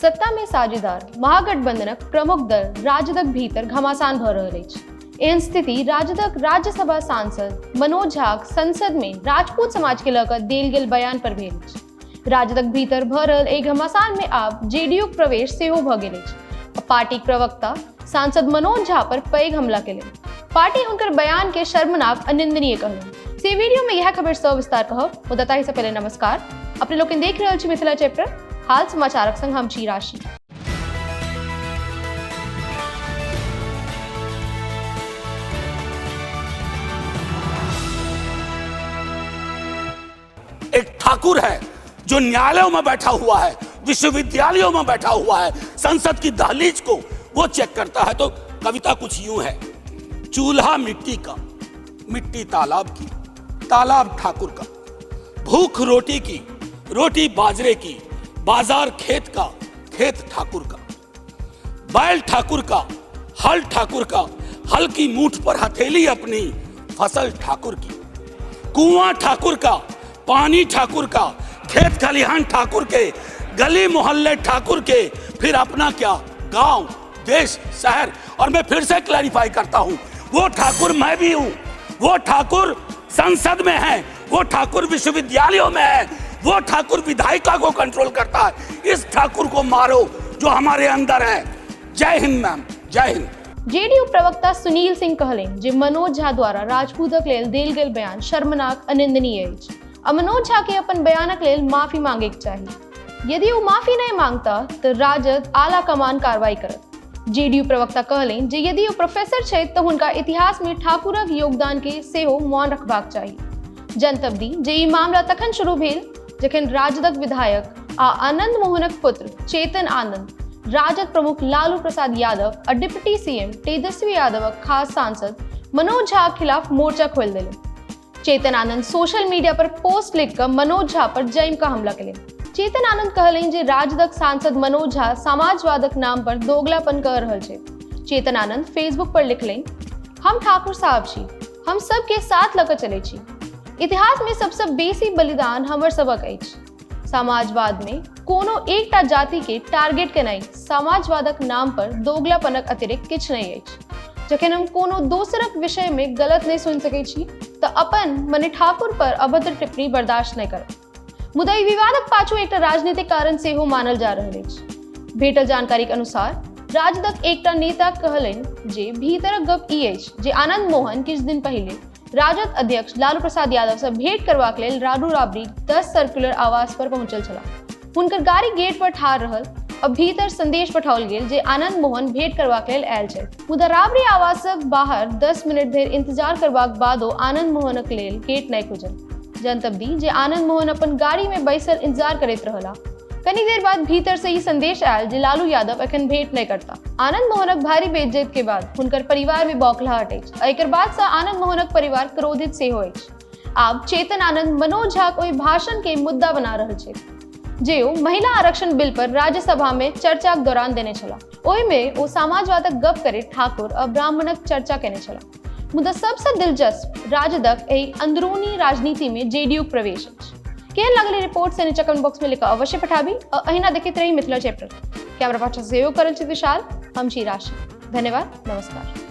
सत्ता में साझेदार महागठबंधनक प्रमुख दल राजदक भीतर घमासान भ रहल अछि। एहन स्थिति राजदक राज्यसभा सांसद मनोज झाक संसद में राजपूत समाज के लऽ देल गेल बयान पर भेल अछि। राजदक भीतर भ रहल एहि घमासान में आब जेडीयू प्रवेश सेहो भ गेल अछि। पार्टी प्रवक्ता सांसद मनोज झा पर पैघ हमला केलनि। पार्टी हुनकर बयान के शर्मनाक आ निंदनीय कहलनि। से वीडियो में यह खबर सविस्तार कहब। मुद्दा से पहले नमस्कार, अपने लोग देख रहल छी मिथिला चैप्टर। हाल समाचारक संग हम छी राशि। एक ठाकुर है जो न्यायालयों में बैठा हुआ है, विश्वविद्यालयों में बैठा हुआ है, संसद की दहलीज को वो चेक करता है। तो कविता कुछ यूं है, चूल्हा मिट्टी का, मिट्टी तालाब की, तालाब ठाकुर का, भूख रोटी की, रोटी बाजरे की, बाजार खेत का, खेत ठाकुर का, बैल ठाकुर का, हल ठाकुर का, हल की मूठ पर हथेली अपनी, फसल ठाकुर की, कुआं ठाकुर का, पानी ठाकुर का, खेत खलिहान ठाकुर के, गली मोहल्ले ठाकुर के, फिर अपना क्या, गांव, देश, शहर। और मैं फिर से क्लैरिफाई करता हूं, वो ठाकुर मैं भी हूं, वो ठाकुर संसद में है, वो ठाकुर विश्वविद्यालयों में है, वो ठाकुर विधायिका को कंट्रोल करता है। इस ठाकुर को मारो जो हमारे अंदर है। जय हिंद मैम, जय हिंद। जेडीयू प्रवक्ता सुनील सिंह कहलनि जे मनोज झा द्वारा राजपूतक लेल देल गेल बयान शर्मनाक आ निंदनीय अछि। मनोज झा के अपन बयानक लेल माफी मांगे के चाहिए। यदि वो माफी नहीं मांगता तो राजद आला कमान कार्रवाई करत। जेडीयू प्रवक्ता कहलनि जे यदि वो प्रोफेसर छथि तो हुनका इतिहास में ठाकुरक योगदान के सेहो मौन रखबाक चाहिए। जनतब दी जे ई मामला तखन शुरू भेल जखन राजदक विधायक आ आनंद मोहनक पुत्र चेतन आनंद राजद प्रमुख लालू प्रसाद यादव और डिप्टी सीएम तेजस्वी यादवक खास सांसद मनोज झा खिलाफ मोर्चा खोल दिले। चेतन आनंद सोशल मीडिया पर पोस्ट लिखकर मनोज झा पर जैम का हमला केले। चेतन आनंद कहलनि जे राजदक सांसद मनोज झा समाजवादक नाम पर दोगलापन कर रहल छै। चेतन आनंद फेसबुक पर लिखलनि, हम ठाकुर साहब छी, हम सब के साथ लऽ कऽ चलै छी। इतिहास में सबसे बेसी बलिदान हमर सबक अछि। समाजवाद में कोनो एकटा जाति के टारगेट केनाइ समाजवादक नाम पर दोगलापनक अतिरिक्त किछु नहीं अछि। जखन हम कोनो दोसरक विषय में गलत नहीं सुनि सकै छी तऽ अपन मने ठाकुर पर अभद्र टिप्पणी बर्दाश्त नहीं करब। मुदा ई विवादक पाछू एकटा राजनीतिक कारण सेहो मानल जा रहल अछि। भेटल जानकारी के अनुसार राजदक एकटा नेता कहलनि जे भीतरक गप ई अछि जे आनंद मोहन किछु दिन पहिले राजद अध्यक्ष लालू प्रसाद यादव से भेंट करबाक लेल राडू राबड़ी 10 सर्कुलर आवास पर पहुंचल छलाह। हुनकर गाड़ी गेट पर ठाड़ रहल। अब भीतर संदेश पठाओल गेल जे आनंद मोहन भेंट करबाक लेल आयल छथि। मुदा राबड़ी आवासक बाहर 10 मिनट धरि इंतजार करबाक बादो आनंद मोहनक लेल गेट नहीं खुजल। जनतब दी जे आनंद मोहन अपन गाड़ी में बैसल इंतजार करैत रहला। कनी देर बाद भीतर से ही संदेश आयल जे लालू यादव एखन भेंट नहीं करता। आनंद मोहनक भारी बेइज्जत के बाद हुनकर परिवार में बौखलाहट अछि। एकर बाद से आनंद मोहनक परिवार क्रोधित सेहो अछि। आब चेतन आनंद मनोज झा ओहि भाषण के मुद्दा बना रहल छथि जे ओ महिला आरक्षण बिल पर राज्यसभा में चर्चाक दौरान देने छलाह। ओहि में ओ समाजवादक गप करे ठाकुर और ब्राह्मणक चर्चा केने छलाह। मुदा सबसे दिलचस्प राजदक एहि अंदरूनी राजनीति में जेडीयू प्रवेश अछि। केहन लागल रिपोर्ट से नीचे कमेंट बॉक्स में लिखा अवश्य पठाबी और अहिना देखैत रही मिथिला चैप्टर। कैमरा पाछा सहयोग करल छी विशाल, हम छी राशि। धन्यवाद, नमस्कार।